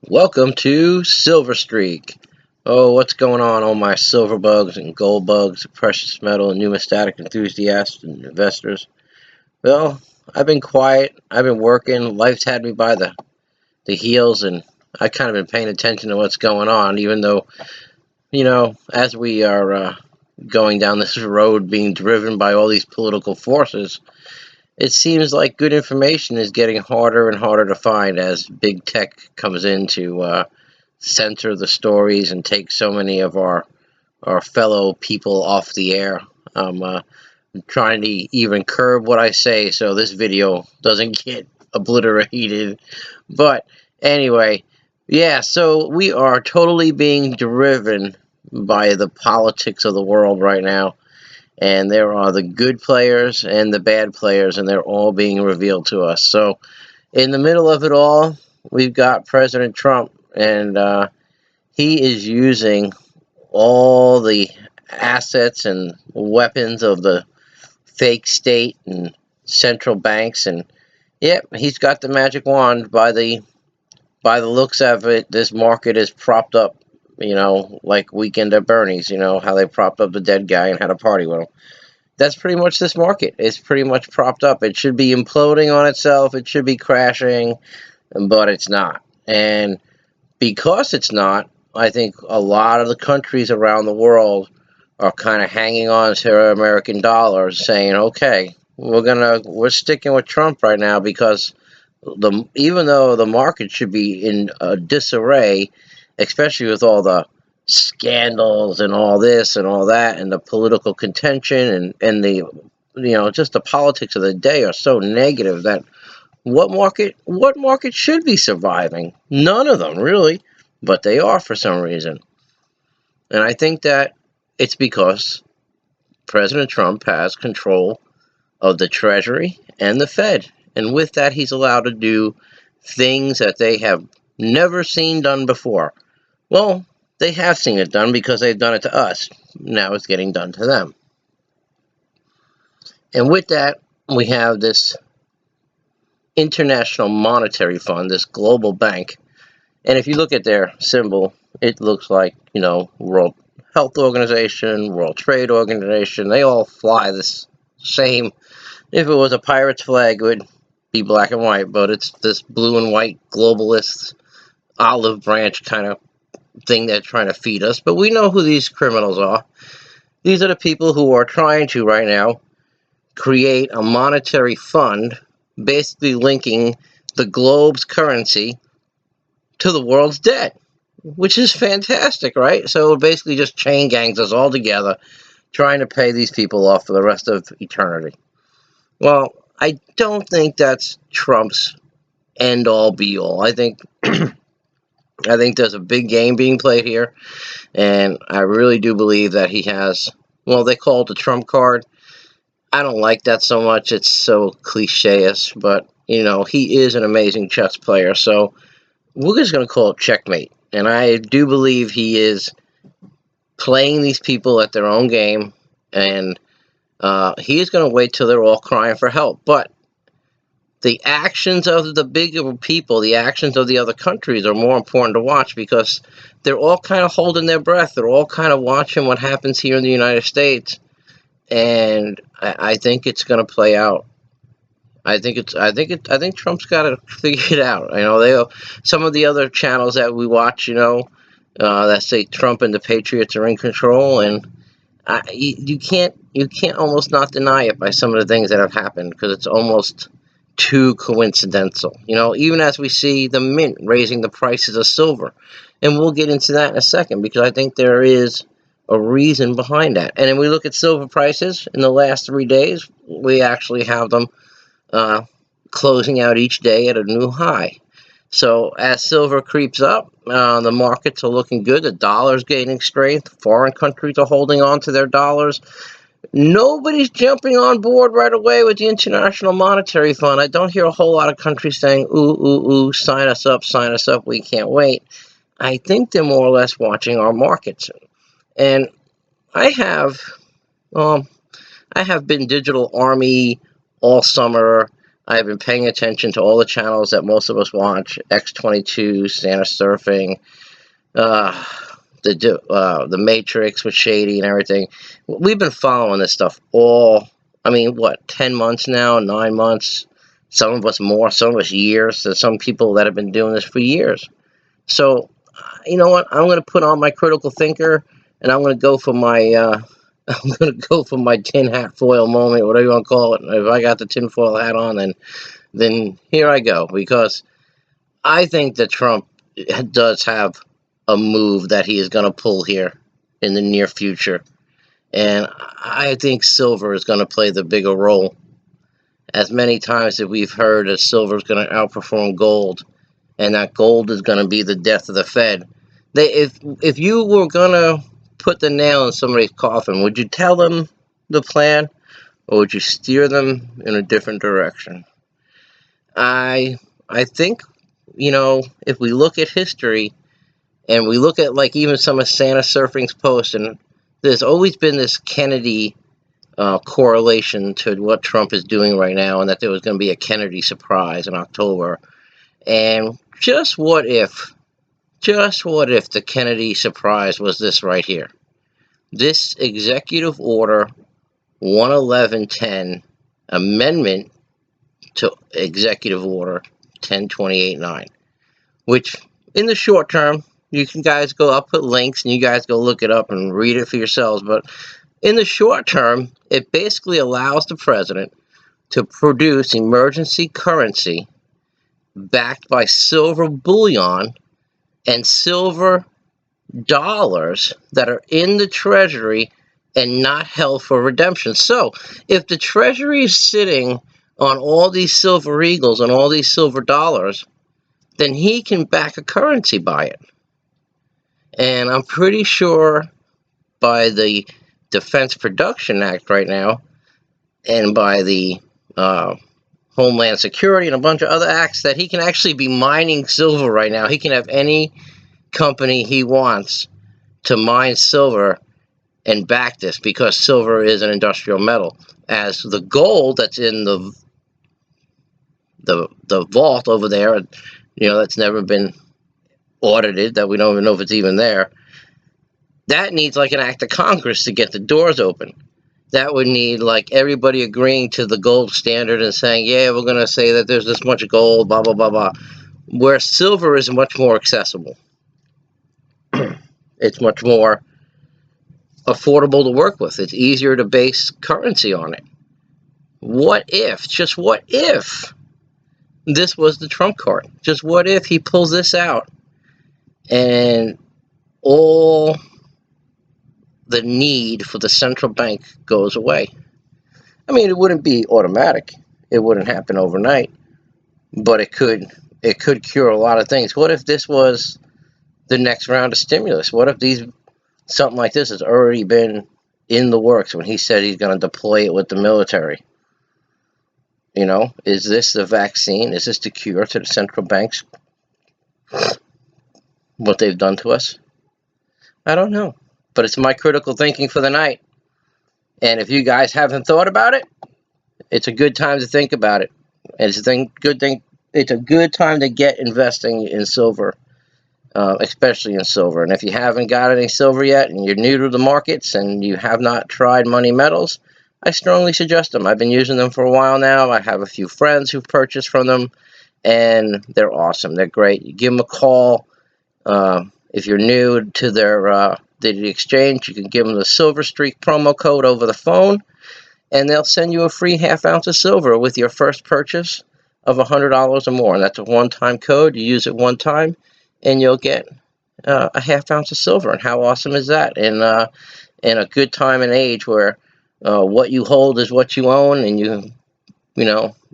Welcome to Silver Streak. Oh, what's going on, all my silver bugs and gold bugs, precious metal and numismatic enthusiasts and investors? Well, I've been quiet. I've been working. Life's had me by the heels, and I kind of been paying attention to what's going on, even though, as we are going down this road being driven by all these political forces, it seems like good information is getting harder and harder to find as big tech comes in to censor the stories and take so many of our fellow people off the air. I'm trying to even curb what I say so this video doesn't get obliterated. But anyway, yeah, so we are totally being driven by the politics of the world right now. And there are the good players and the bad players, and they're all being revealed to us. So, in the middle of it all, we've got President Trump, and he is using all the assets and weapons of the fake state and central banks, and yep, he's got the magic wand. By the looks of it, this market is propped up. Like Weekend at Bernie's. How they propped up the dead guy and had a party with him. That's pretty much this market. It's pretty much propped up. It should be imploding on itself. It should be crashing, but it's not. And because it's not, I think a lot of the countries around the world are kind of hanging on to our American dollars, saying, "Okay, we're sticking with Trump right now because even though the market should be in disarray, especially with all the scandals and all this and all that and the political contention and the just the politics of the day are so negative that what market should be surviving? None of them really, but they are for some reason. And I think that it's because President Trump has control of the Treasury and the Fed. And with that, he's allowed to do things that they have never seen done before. Well, they have seen it done because they've done it to us. Now it's getting done to them. And with that, we have this International Monetary Fund, this global bank. And if you look at their symbol, it looks like, World Health Organization, World Trade Organization. They all fly this same. If it was a pirate's flag, it would be black and white, but it's this blue and white globalist olive branch kind of thing they're trying to feed us. But we know who these criminals are. These are the people who are trying to right now create a monetary fund, basically linking the globe's currency to the world's debt, which is fantastic, right? So it basically just chain gangs us all together, trying to pay these people off for the rest of eternity. Well, I don't think that's Trump's end all be all. I think there's a big game being played here, and I really do believe that he has. Well, they call it the Trump card. I don't like that so much. It's so cliche-ish, but he is an amazing chess player. So we're just going to call it checkmate. And I do believe he is playing these people at their own game, and he is going to wait till they're all crying for help. But the actions of the bigger people, the actions of the other countries are more important to watch because they're all kind of holding their breath. They're all kind of watching what happens here in the United States, and I think it's going to play out. I think Trump's got to figure it out. Some of the other channels that we watch, that say Trump and the Patriots are in control, and you can't almost not deny it by some of the things that have happened because it's almost too coincidental. Even as we see the mint raising the prices of silver, and we'll get into that in a second because I think there is a reason behind that. And then we look at silver prices in the last 3 days, we actually have them closing out each day at a new high. So as silver creeps up, the markets are looking good. The dollar's gaining strength. Foreign countries are holding on to their dollars. Nobody's jumping on board right away with the International Monetary Fund. I don't hear a whole lot of countries saying, ooh, ooh, ooh, sign us up, we can't wait. I think they're more or less watching our markets. And I have been digital army all summer. I've been paying attention to all the channels that most of us watch: X22, Santa Surfing, uh, the Matrix with Shady and everything. We've been following this stuff all. I mean, what, 10 months now, 9 months? Some of us more, some of us years. There's some people that have been doing this for years. So, you know what? I'm going to put on my critical thinker, and I'm going to go for my. I'm going to go for my tin hat foil moment, whatever you want to call it. If I got the tin foil hat on, then here I go, because I think that Trump does have a move that he is going to pull here in the near future. And I think silver is going to play the bigger role. As many times that we've heard that silver is going to outperform gold, and that gold is going to be the death of the Fed. If you were going to put the nail in somebody's coffin, would you tell them the plan, or would you steer them in a different direction? I think, if we look at history and we look at, like, even some of Santa Surfing's posts, and there's always been this Kennedy correlation to what Trump is doing right now, and that there was going to be a Kennedy surprise in October. And just what if the Kennedy surprise was this right here? This Executive Order 11110 amendment to Executive Order 1028-9, which in the short term, you can guys go, I'll put links and you guys go look it up and read it for yourselves. But in the short term, it basically allows the president to produce emergency currency backed by silver bullion and silver dollars that are in the Treasury and not held for redemption. So if the Treasury is sitting on all these silver eagles and all these silver dollars, then he can back a currency by it. And I'm pretty sure by the Defense Production Act right now, and by the Homeland Security and a bunch of other acts, that he can actually be mining silver right now. He can have any company he wants to mine silver and back this, because silver is an industrial metal. As the gold that's in the vault over there, that's never been audited, that we don't even know if it's even there, that needs like an act of Congress to get the doors open. That would need like everybody agreeing to the gold standard and saying, yeah, we're going to say that there's this much gold, blah, blah, blah, blah. Where silver is much more accessible. It's much more affordable to work with. It's easier to base currency on it. What if, just what if, this was the Trump card? Just what if he pulls this out and all the need for the central bank goes away? I mean, it wouldn't be automatic. It wouldn't happen overnight, but it could cure a lot of things. What if this was the next round of stimulus? What if something like this has already been in the works when he said he's going to deploy it with the military? Is this the vaccine? Is this the cure to the central banks? What they've done to us? I don't know. But it's my critical thinking for the night. And if you guys haven't thought about it, it's a good time to think about it. It's a good time to get investing in silver, especially in silver. And if you haven't got any silver yet and you're new to the markets and you have not tried money metals, I strongly suggest them. I've been using them for a while now. I have a few friends who've purchased from them, and they're awesome. They're great. You give them a call. If you're new to the exchange, you can give them the Silver Streak promo code over the phone, and they'll send you a free half ounce of silver with your first purchase of $100 or more. And that's a one-time code. You use it one time, and you'll get a half ounce of silver. And how awesome is that? In a good time and age where what you hold is what you own, and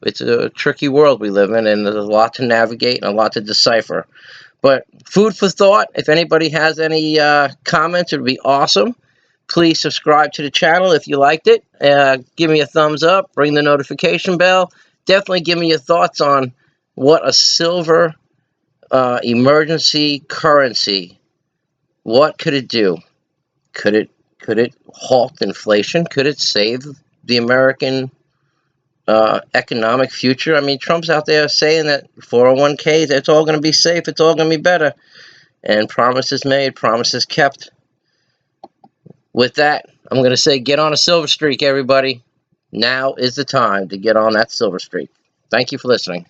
it's a tricky world we live in, and there's a lot to navigate and a lot to decipher. But food for thought. If anybody has any comments, it would be awesome. Please subscribe to the channel if you liked it. Give me a thumbs up. Ring the notification bell. Definitely give me your thoughts on what a silver emergency currency, what could it do? Could it halt inflation? Could it save the American economic future. I mean, Trump's out there saying that 401ks, it's all going to be safe, it's all going to be better. And promises made, promises kept. With that, I'm going to say get on a silver streak, everybody. Now is the time to get on that silver streak. Thank you for listening.